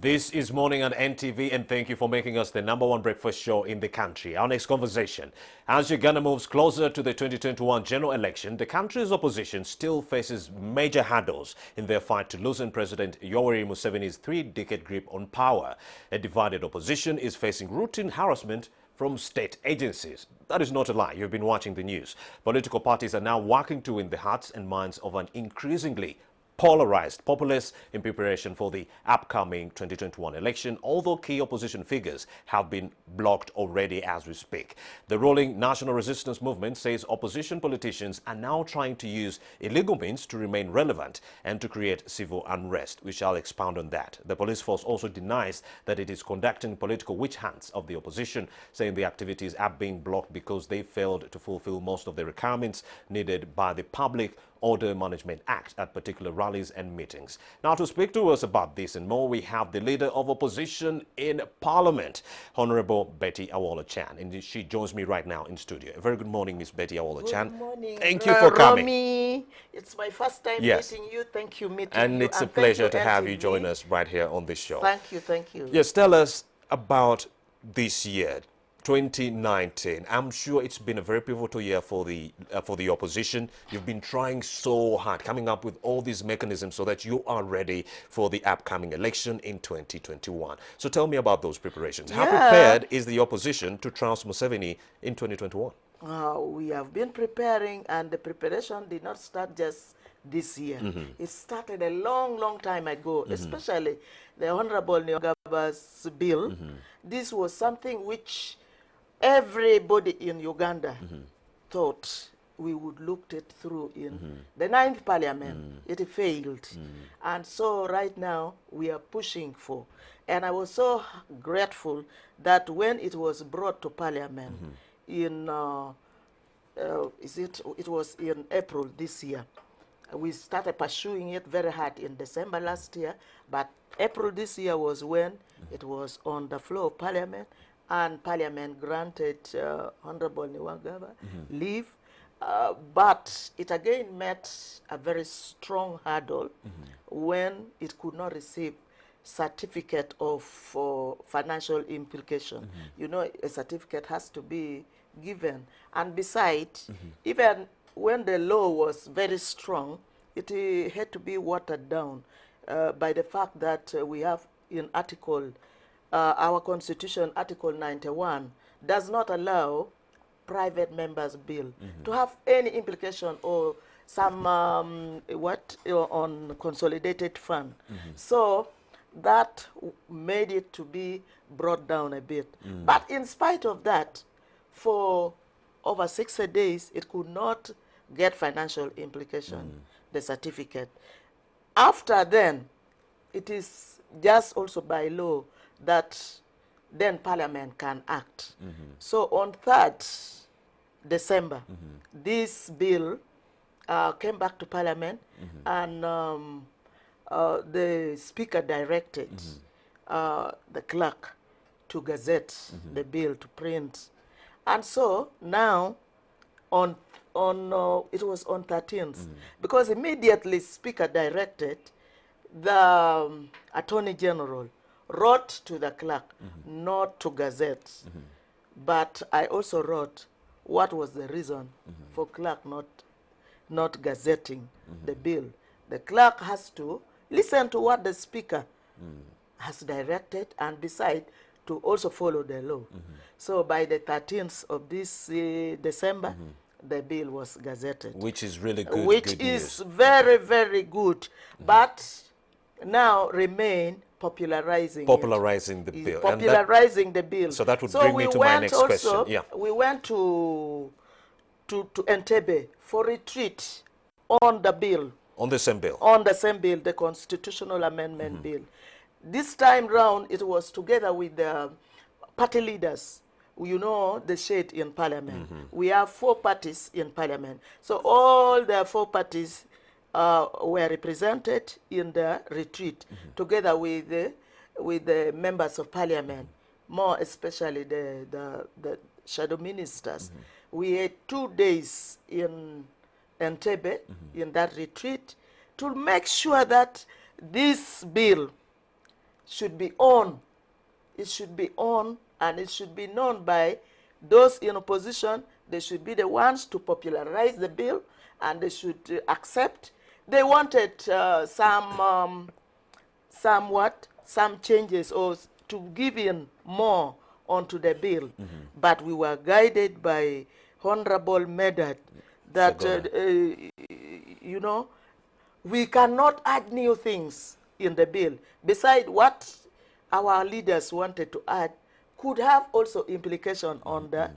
This is Morning on NTV, and thank you for making us the #1 breakfast show in the country. Our next conversation. As Uganda moves closer to the 2021 general election, the country's opposition still faces major hurdles in their fight to loosen President Yoweri Museveni's three-decade grip on power. A divided opposition is facing routine harassment from state agencies. That is not a lie. You've been watching the news. Political parties are now working to win the hearts and minds of an increasingly polarized populace in preparation for the upcoming 2021 election, although key opposition figures have been blocked already as we speak. The ruling National Resistance Movement says opposition politicians are now trying to use illegal means to remain relevant and to create civil unrest. We shall expound on that. The police force also denies that it is conducting political witch hunts of the opposition, saying the activities are being blocked because they failed to fulfill most of the requirements needed by the Public Order Management Act at particular rallies and meetings. Now, to speak to us about this and more, we have the Leader of Opposition in Parliament, Honorable Betty Awola-Chan, and she joins me right now in studio. A very good morning, Miss Betty Awola-Chan. Good morning. Thank you for coming. Romy, it's my first time meeting you. Thank you, meeting and you. It's a pleasure to have you NTV. join us right here on this show. Thank you, thank you. Yes, tell us about this year. 2019. I'm sure it's been a very pivotal year for the opposition. You've been trying so hard, coming up with all these mechanisms so that you are ready for the upcoming election in 2021. So tell me about those preparations. How prepared is the opposition to trounce Museveni in 2021? We have been preparing, and the preparation did not start just this year. It started a long time ago, especially the Honorable Nyongaba's bill. This was something which everybody in Uganda thought we would look it through in the 9th Parliament. It failed. And so right now we are pushing for. And I was so grateful that when it was brought to Parliament in, it was in April this year. We started pursuing it very hard in December last year, but April this year was when it was on the floor of Parliament, and Parliament granted Honorable Nyongaba leave, but it again met a very strong hurdle when it could not receive certificate of financial implication. You know, a certificate has to be given, and besides, even when the law was very strong, it had to be watered down by the fact that we have in article, our constitution, Article 91, does not allow private members' bill to have any implication or some, on consolidated fund. So that made it to be brought down a bit. But in spite of that, for over 60 days, it could not get financial implication, the certificate. After then, it is just also by law that then Parliament can act. So on 3rd December, this bill came back to Parliament, and the Speaker directed the clerk to gazette the bill, to print. And so now, it was on 13th, because immediately Speaker directed, the Attorney General wrote to the clerk not to gazette. But I also wrote what was the reason for clerk not gazetting the bill. The clerk has to listen to what the Speaker has directed, and decide to also follow the law. So by the 13th of this December, the bill was gazetted. Which is really good. Which is very, very good. But now remain popularizing the bill. Popularizing the bill. So that would bring me to my next question. We went to Entebbe for retreat on the bill. On the same bill? On the same bill, the Constitutional Amendment Bill. This time round, it was together with the party leaders. You know the shade in Parliament. We have 4 parties in Parliament. So all the 4 parties were represented in the retreat, together with the members of Parliament, more especially the shadow ministers. We had 2 days in Entebbe, in that retreat, to make sure that this bill should be on. It should be on, and it should be known by those in opposition. They should be the ones to popularize the bill, and they should accept. They wanted some changes or to give in more onto the bill, but we were guided by Honorable Medad that you know, we cannot add new things in the bill beside what our leaders wanted to add could have also implication on the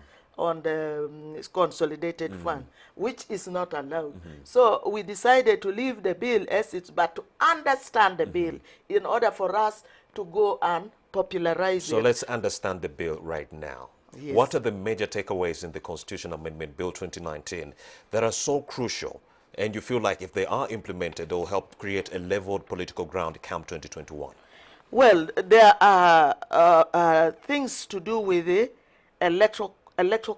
consolidated fund, which is not allowed. So we decided to leave the bill as it's, but to understand the bill in order for us to go and popularize it. So let's understand the bill right now. Yes. What are the major takeaways in the Constitution Amendment Bill 2019 that are so crucial, and you feel like if they are implemented, they will help create a leveled political ground come 2021? Well, there are things to do with the electoral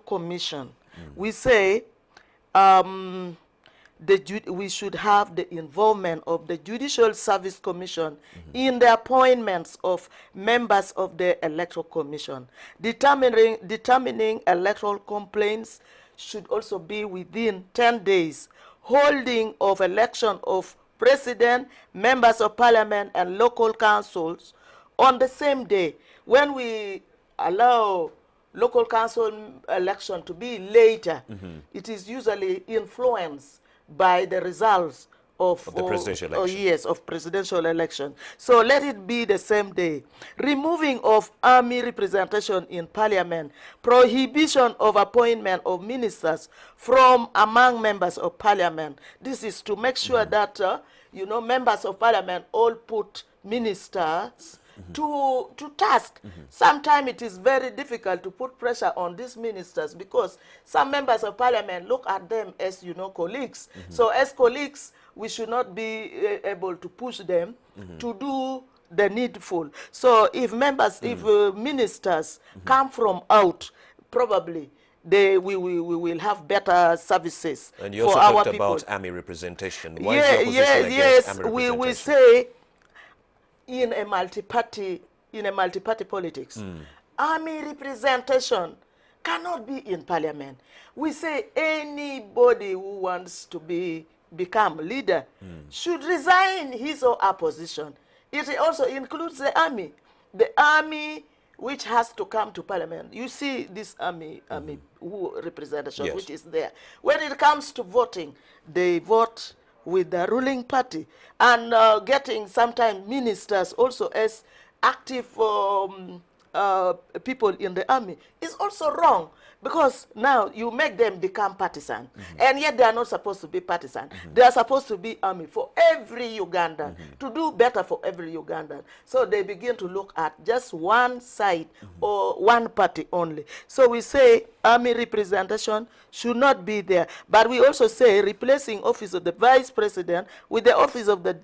commission. We say we should have the involvement of the Judicial Service Commission in the appointments of members of the Electoral Commission. Determining electoral complaints should also be within 10 days. Holding of election of president, members of parliament, and local councils on the same day. When we allow local council election to be later, it is usually influenced by the results of the presidential election. Yes, of presidential election. So let it be the same day. Removing of army representation in parliament. Prohibition of appointment of ministers from among members of parliament. This is to make sure that, you know, members of parliament all put ministers to task. Sometimes it is very difficult to put pressure on these ministers because some members of parliament look at them as, you know, colleagues. So as colleagues, we should not be able to push them to do the needful. So if members, if ministers come from out, probably we will have better services for our people. And you also talked about army representation. Why is your position against army representation? We say in a multi-party politics, army representation cannot be in parliament. We say anybody who wants to become leader should resign his or her position. It also includes the army which has to come to parliament. You see this army who representation, which is there. When it comes to voting, they vote with the ruling party, and getting sometimes ministers also as active people in the army is also wrong, because now you make them become partisan, and yet they are not supposed to be partisan. They are supposed to be army for every Ugandan, to do better for every Ugandan. So they begin to look at just one side or one party only. So we say army representation should not be there. But we also say replacing office of the vice president with the office of the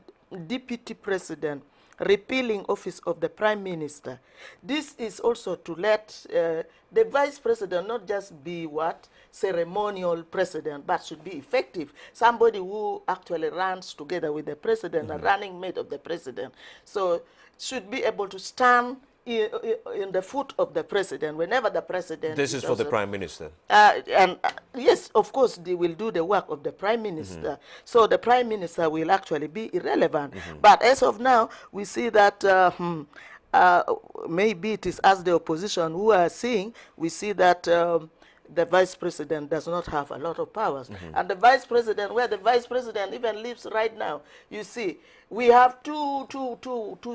deputy president, repealing office of the prime minister. This is also to let the vice president not just be ceremonial president, but should be effective. Somebody who actually runs together with the president, a running mate of the president. So should be able to stand in the foot of the president whenever the president This is for the prime minister. Yes, of course, they will do the work of the prime minister. So the prime minister will actually be irrelevant. But as of now, we see that maybe it is as the opposition who are seeing, we see that the vice president does not have a lot of powers. And the vice president, where the vice president even lives right now, you see, we have two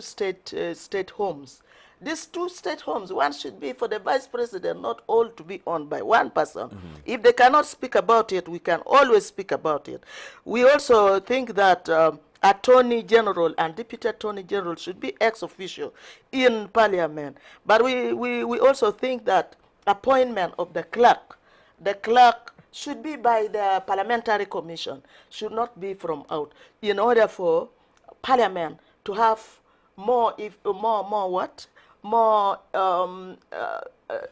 state homes. These two state homes, one should be for the vice president, not all to be owned by one person. If they cannot speak about it, we can always speak about it. We also think that Attorney General and Deputy Attorney General should be ex officio in Parliament. But we also think that appointment of the clerk should be by the Parliamentary Commission, should not be from out, in order for Parliament to have more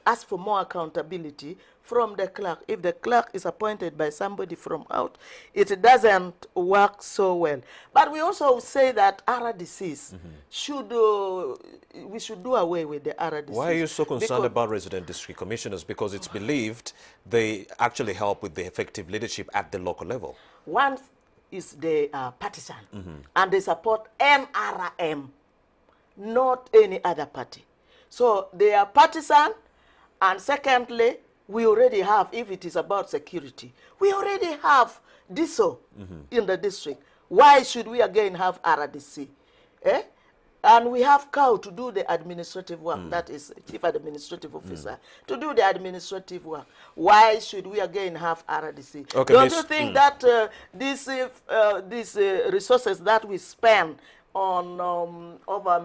ask for more accountability from the clerk. If the clerk is appointed by somebody from out, it doesn't work so well. But we also say that RDCs should, we should do away with the RDCs. Why are you so concerned about resident district commissioners? Because it's believed they actually help with the effective leadership at the local level. One is the partisan, and they support NRM, not any other party. So they are partisan, and secondly, we already have, if it is about security, we already have DISO in the district. Why should we again have RDC? Eh? And we have COW to do the administrative work, that is Chief Administrative Officer, to do the administrative work. Why should we again have RDC? Okay, Don't you think that these resources that we spend on over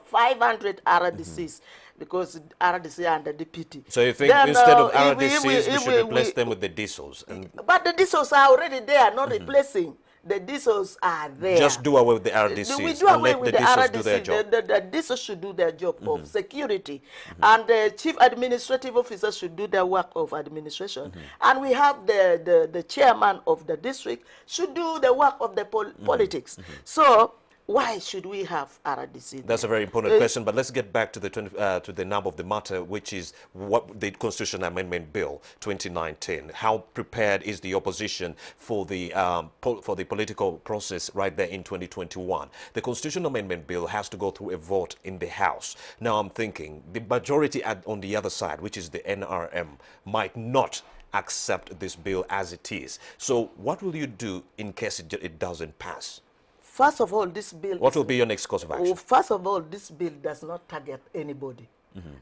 500 RDCs, because RDC and the DPT. So you think instead of RDCs, we should replace them with the DISOs? But the DISOs are already there, not replacing. The DISOs are there. Just do away with the RDCs. We do away with the DISOs RDC. do their job. The DISOs should do their job of security. And the Chief Administrative Officer should do their work of administration. And we have the chairman of the district should do the work of the politics. So why should we have RDC? That's a very important question, but let's get back to the nub of the matter, which is what the Constitutional Amendment Bill 2019. How prepared is the opposition for the political process right there in 2021? The Constitutional Amendment Bill has to go through a vote in the House. Now I'm thinking the majority on the other side, which is the NRM, might not accept this bill as it is. So what will you do in case it doesn't pass? First of all, this bill... What will be your next course of action? First of all, this bill does not target anybody.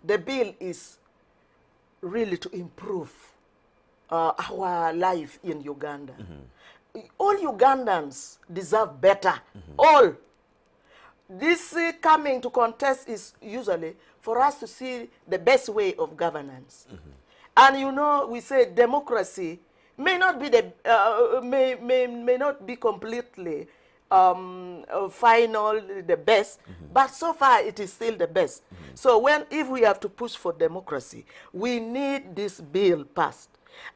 The bill is really to improve our life in Uganda. All Ugandans deserve better. All. This coming to contest is usually for us to see the best way of governance. And you know, we say democracy may not be may not be completely final, the best, but so far it is still the best. So if we have to push for democracy, we need this bill passed.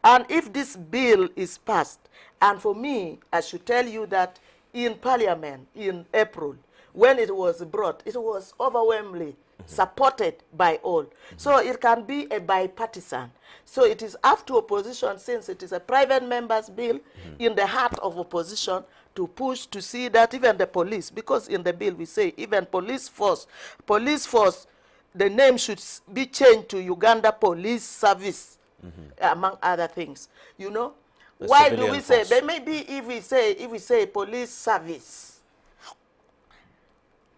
And if this bill is passed, and for me, I should tell you that in Parliament in April, when it was brought, it was overwhelmingly supported by all. So it can be a bipartisan. So it is up to opposition, since it is a private member's bill, in the heart of opposition, to push to see that even the police, because in the bill we say even police force, the name should be changed to Uganda Police Service, among other things. You know, why do we say? But maybe if we say police service,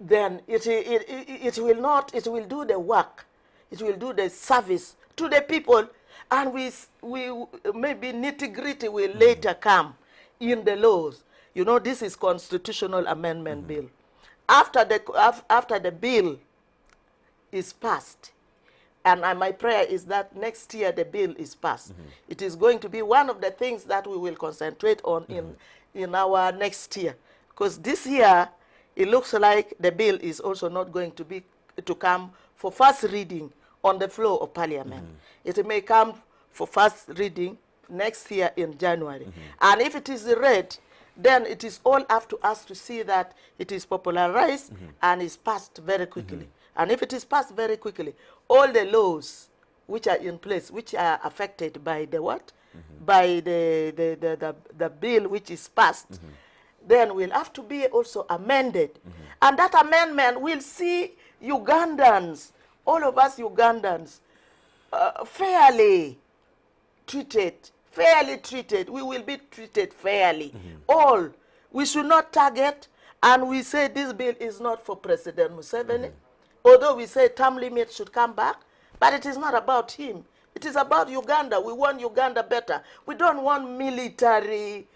then it will do the work, it will do the service to the people, and we maybe nitty-gritty will later come in the laws. You know, this is Constitutional Amendment Bill. After the bill is passed, and my prayer is that next year the bill is passed, it is going to be one of the things that we will concentrate on in our next year. Because this year, it looks like the bill is also not going to come for first reading on the floor of Parliament. It may come for first reading next year in January. And if it is read, then it is all up to us to see that it is popularized and is passed very quickly. And if it is passed very quickly, all the laws which are in place, which are affected by the what? By the bill which is passed, then will have to be also amended. And that amendment will see Ugandans, all of us Ugandans, fairly treated. We will be treated fairly. All. We should not target, and we say this bill is not for President Museveni, although we say term limit should come back, but it is not about him. It is about Uganda. We want Uganda better. We don't want military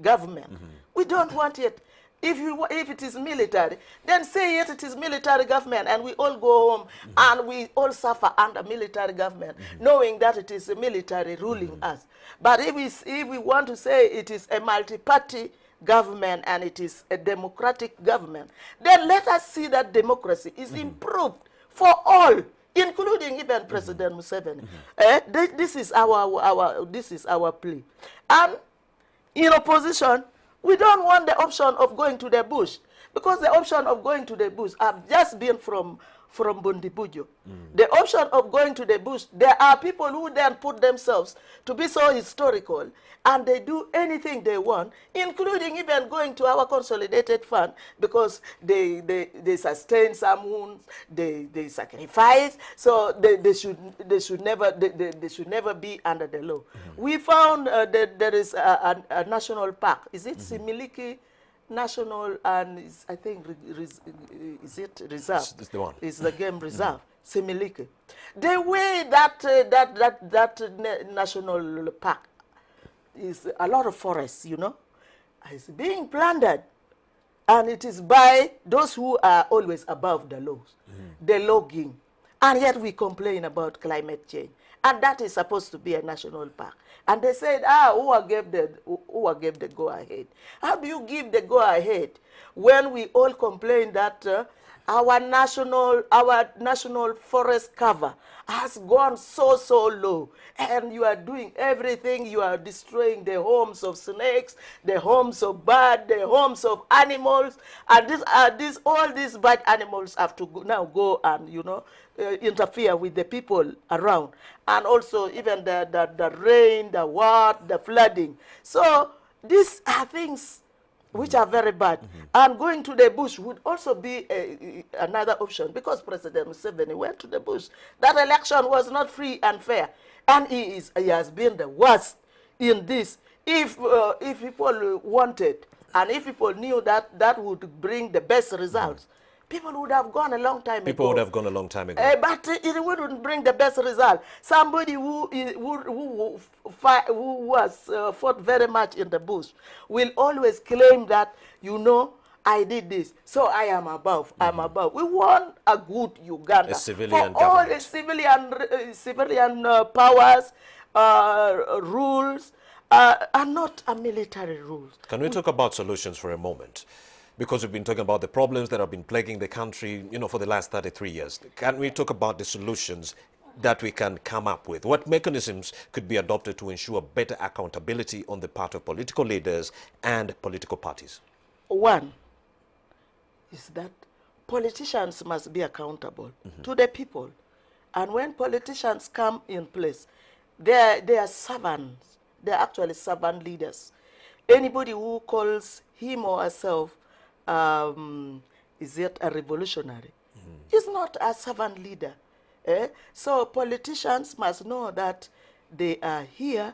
government. We don't want it. If it is military, then say it is military government, and we all go home and we all suffer under military government, knowing that it is a military ruling us. But if we want to say it is a multi-party government and it is a democratic government, then let us see that democracy is improved for all, including even President Museveni. This is our plea. And in opposition, we don't want the option of going to the bush, because the option of going to the bush have just been from Bundibujo. The option of going to the bush, there are people who then put themselves to be so historical, and they do anything they want, including even going to our consolidated fund, because they sustain some wounds, they sacrifice, so they should never be under the law. We found that there is a national park. Is it Similiki National, and I think is it reserve? It's the one. It's the game reserve, Similiki. The way that national park is a lot of forests, you know, is being plundered, and it is by those who are always above the laws, the logging, and yet we complain about climate change, and that is supposed to be a national park. And they said, who gave the go-ahead? How do you give the go-ahead when we all complain that our national forest cover has gone so low, and you are doing everything? You are destroying the homes of snakes, the homes of birds, the homes of animals, and all these bad animals have to now go and, you know, interfere with the people around, and also even the rain, the flooding. So these are things which are very bad. And going to the bush would also be another option, because President Museveni went to the bush. That election was not free and fair, and he has been the worst in this. If people wanted, and if people knew that would bring the best results, people would have gone a long time ago. People would have gone a long time ago. But it wouldn't bring the best result. Somebody who was fought very much in the bush will always claim that, you know, I did this, so I am above. I'm above. We want a good Uganda. A civilian for all government. the civilian powers, rules, and not a military rules. Can we talk about solutions for a moment? Because we've been talking about the problems that have been plaguing the country, you know, for the last 33 years. Can we talk about the solutions that we can come up with? What mechanisms could be adopted to ensure better accountability on the part of political leaders and political parties? One is that politicians must be accountable to the people. And when politicians come in place, they are servants. They are actually servant leaders. Anybody who calls him or herself is it a revolutionary? Is not a servant leader. So politicians must know that they are here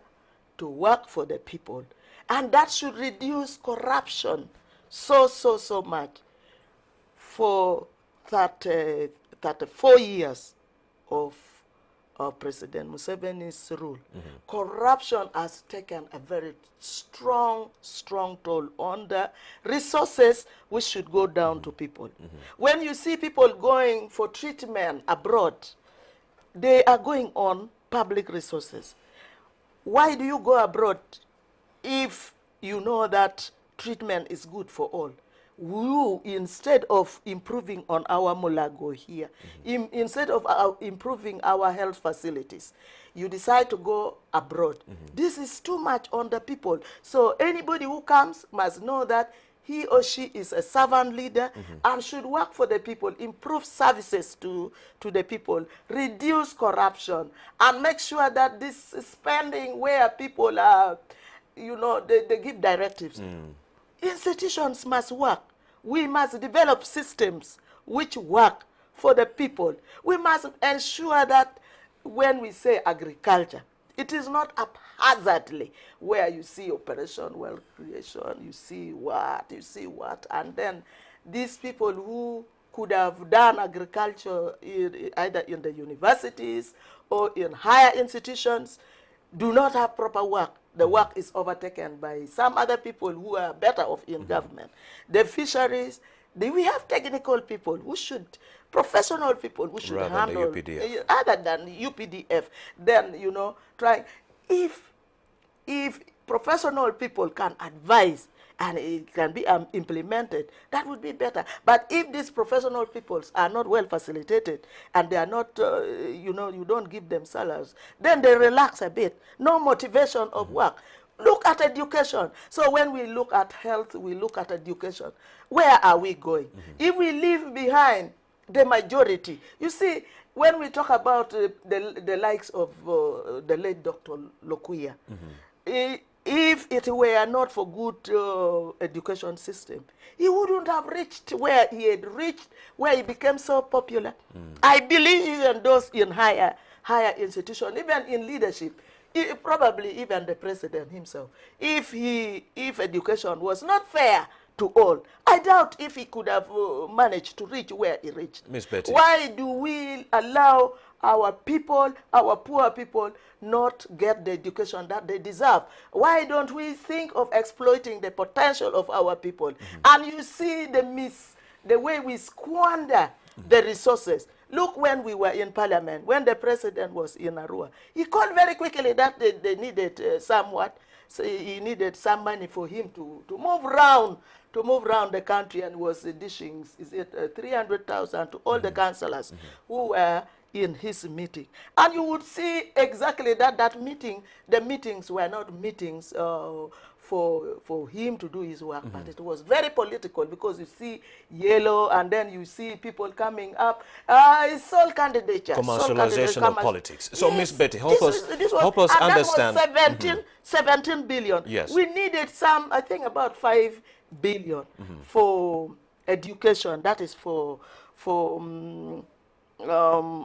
to work for the people, and that should reduce corruption so much. For 34 years of President Museveni's rule, corruption has taken a very strong toll on the resources which should go down to people. When you see people going for treatment abroad, they are going on public resources. Why do you go abroad if you know that treatment is good for all? You, instead of improving on our Mulago here, instead of improving our health facilities, you decide to go abroad. This is too much on the people. So anybody who comes must know that he or she is a servant leader and should work for the people, improve services to the people, reduce corruption, and make sure that this spending where people are, you know, they give directives. Institutions must work. We must develop systems which work for the people. We must ensure that when we say agriculture, it is not haphazardly where you see Operation Wealth Creation, you see what, and then these people who could have done agriculture either in the universities or in higher institutions do not have proper work. The work is overtaken by some other people who are better off in government. The fisheries, we have technical people who should, professional people who should handle, other than UPDF, then, you know, try. If professional people can advise and it can be implemented, that would be better. But if these professional peoples are not well facilitated and they are not, you know, you don't give them salaries, then they relax a bit. No motivation of work. Look at education. So when we look at health, we look at education. Where are we going? If we leave behind the majority, you see, when we talk about the likes of the late Dr. Lokuya, if it were not for good education system, he wouldn't have reached where he had reached, where he became so popular. I believe even those in higher institutions, even in leadership, probably even the president himself, if education was not fair to all, I doubt if he could have managed to reach where he reached. Ms. Betty. Why do we allow our people, our poor people, not get the education that they deserve? Why don't we think of exploiting the potential of our people? And you see the way we squander the resources. Look, when we were in Parliament, when the president was in Arua, he called very quickly that they needed somewhat. So he needed some money for him to move around the country, and was dishing 300,000 to all the councillors who were in his meeting. And you would see exactly that the meetings were not meetings for him to do his work, but it was very political, because you see yellow, and then you see people coming up. It's sole candidature. Commercialization of politics. So, yes, Ms. Betty, help us understand. That was 17 billion. Yes. We needed some, I think about 5 billion for education. That is for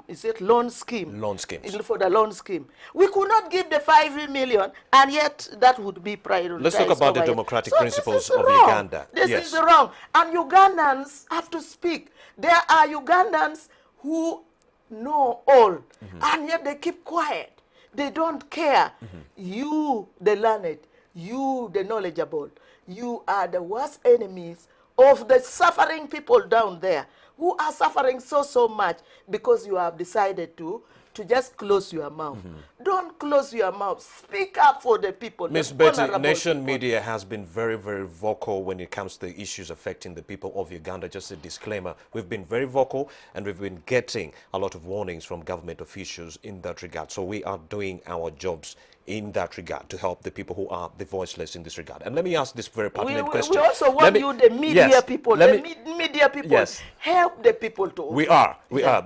is it loan scheme? Loan schemes. For the loan scheme. We could not give the 5 million, and yet that would be prioritized. Let's talk about the democratic principles of wrong. Uganda. This Yes. is wrong. And Ugandans have to speak. There are Ugandans who know all, and yet they keep quiet. They don't care. You, the learned, you, the knowledgeable, you are the worst enemies of the suffering people down there, who are suffering so much because you have decided to just close your mouth. Don't close your mouth. Speak up for the people. Ms. Betty, Nation Media has been very, very vocal when it comes to the issues affecting the people of Uganda. Just a disclaimer, we've been very vocal, and we've been getting a lot of warnings from government officials in that regard. So we are doing our jobs in that regard to help the people who are the voiceless in this regard. And let me ask this very pertinent question. We also want the media people. Media people, yes, help the people to. We are.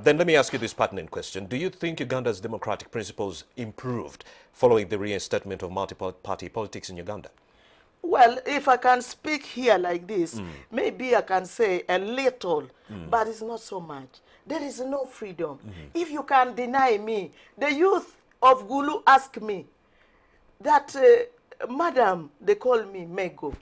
Then let me ask you this pertinent question. Do you think Uganda's democratic principles improved following the reinstatement of multi-party politics in Uganda? Well, if I can speak here like this, maybe I can say a little, but it's not so much. There is no freedom. If you can deny me, the youth of Gulu ask me that, Madam, they call me Mego,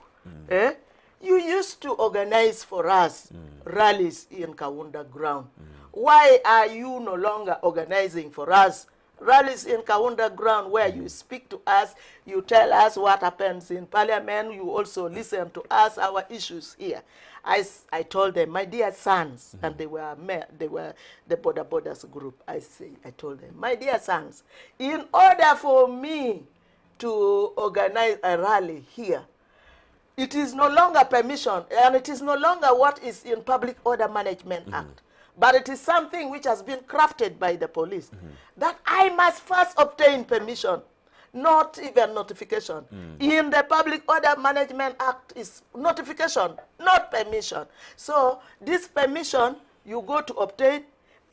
you used to organize for us rallies in Kaunda ground. Why are you no longer organizing for us rallies in Kaunda ground, where you speak to us, you tell us what happens in Parliament, you also listen to us, our issues here? I told them, my dear sons, and they were the Border Borders group. I told them, my dear sons, in order for me to organize a rally here, it is no longer permission, and it is no longer what is in Public Order Management Act, but it is something which has been crafted by the police, that I must first obtain permission, not even notification. In the Public Order Management Act is notification, not permission. So this permission, you go to obtain,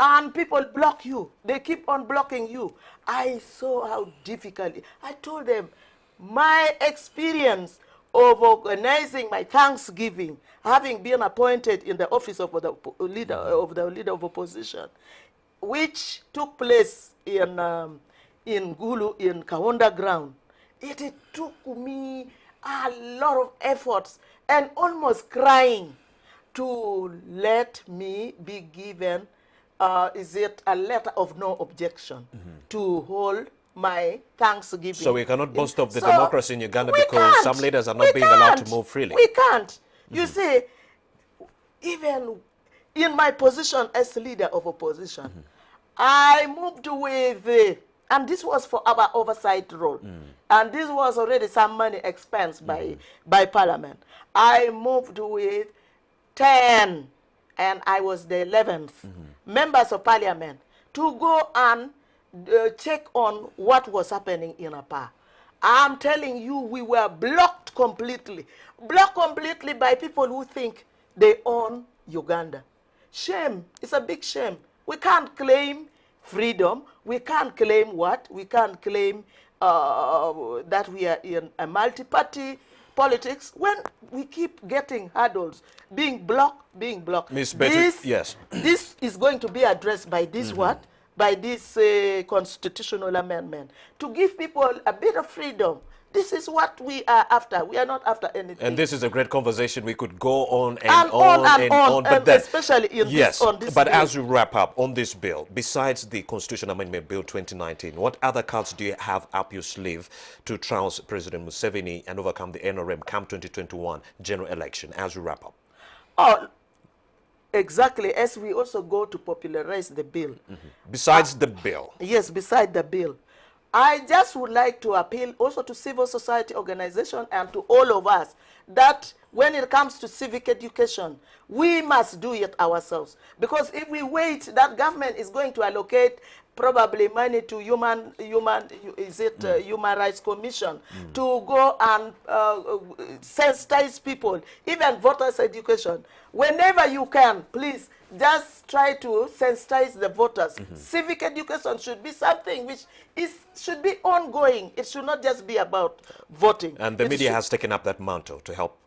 and people block you. They keep on blocking you. I saw how difficult. I told them, my experience of organizing my Thanksgiving, having been appointed in the office of the leader of opposition, which took place in Gulu, in Kaunda ground, it took me a lot of efforts and almost crying to let me be given, is it a letter of no objection to hold my Thanksgiving. So we cannot boast of the democracy in Uganda because some leaders are not being allowed to move freely. We can't. You see, even in my position as leader of opposition, I moved with And this was for our oversight role. And this was already some money expensed by Parliament. I moved with 10, and I was the 11th members of Parliament to go and check on what was happening in Apa. I'm telling you, we were blocked completely by people who think they own Uganda. Shame. It's a big shame. We can't claim freedom. We can't claim what? We can't claim that we are in a multi-party politics when we keep getting hurdles, being blocked. Ms. Betty, yes. This is going to be addressed by this what? By this constitutional amendment to give people a bit of freedom. This is what we are after. We are not after anything. And this is a great conversation. We could go on and on. But then, especially in yes, on this but bill. as we wrap up on this bill, besides the Constitutional Amendment Bill 2019, what other cards do you have up your sleeve to trounce President Museveni and overcome the NRM come 2021 general election as we wrap up? Oh, exactly. As we also go to popularize the bill. Besides the bill. Yes, beside the bill. I just would like to appeal also to civil society organization and to all of us that when it comes to civic education, we must do it ourselves. Because if we wait, that government is going to allocate probably money to Human Rights Commission to go and sensitize people, even voters education. Whenever you can, please just try to sensitize the voters. Civic education should be something which should be ongoing. It should not just be about voting. And the media has taken up that mantle to help.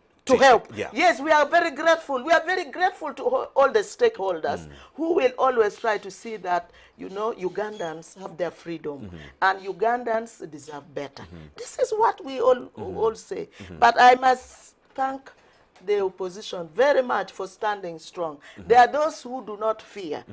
Yeah. Yes, we are very grateful. We are very grateful to all the stakeholders who will always try to see that, you know, Ugandans have their freedom and Ugandans deserve better. This is what we all say. But I must thank the opposition very much for standing strong. There are those who do not fear.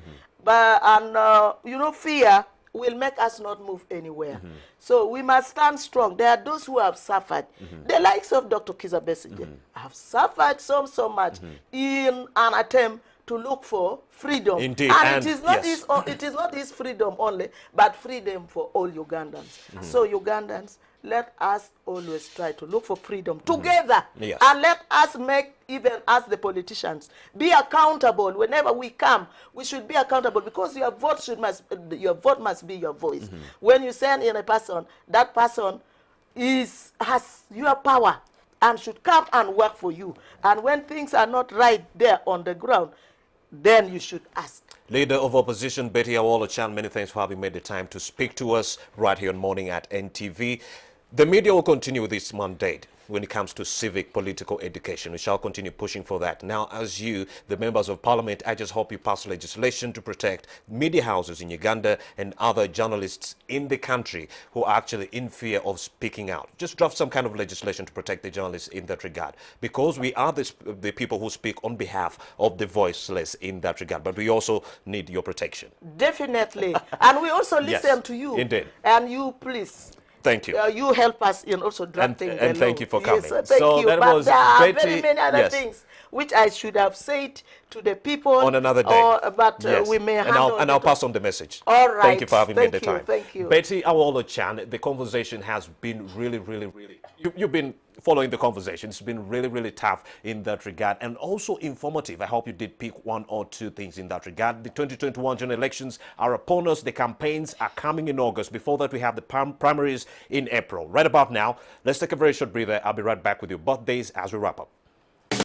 You know, fear will make us not move anywhere. So we must stand strong. There are those who have suffered. The likes of Dr. Kizza Besigye have suffered so much in an attempt to look for freedom. Indeed. And it is not his freedom only, but freedom for all Ugandans. So Ugandans, let us always try to look for freedom together. Yes. And let us make, even as the politicians, be accountable. Whenever we come, we should be accountable because your vote must be your voice. When you send in a person, that person has your power and should come and work for you. And when things are not right there on the ground, then you should ask. Leader of Opposition Betty Awolo-Chan, many thanks for having made the time to speak to us right here on Morning at NTV. The media will continue with this mandate when it comes to civic political education. We shall continue pushing for that. Now, as you, the members of parliament, I just hope you pass legislation to protect media houses in Uganda and other journalists in the country who are actually in fear of speaking out. Just draft some kind of legislation to protect the journalists in that regard, because we are the people who speak on behalf of the voiceless in that regard, but we also need your protection. Definitely. And we also listen to you. Indeed. And you, please. Thank you. You help us in also drafting and the thank law. you for coming. Yes, thank you. That but was there are Betty, very many other things which I should have said to the people on another day. But we may handle and I'll pass on the message. All right. Thank you for having me at the time. Thank you. Betty Awolo-Chan, the conversation has been really, you've been following the conversation. It's been really tough in that regard and also informative. I hope you did pick one or two things in that regard. The 2021 general elections are upon us. The campaigns are coming in August. Before that, we have the primaries in April. Right about now, let's take a very short breather. I'll be right back with your birthdays as we wrap up.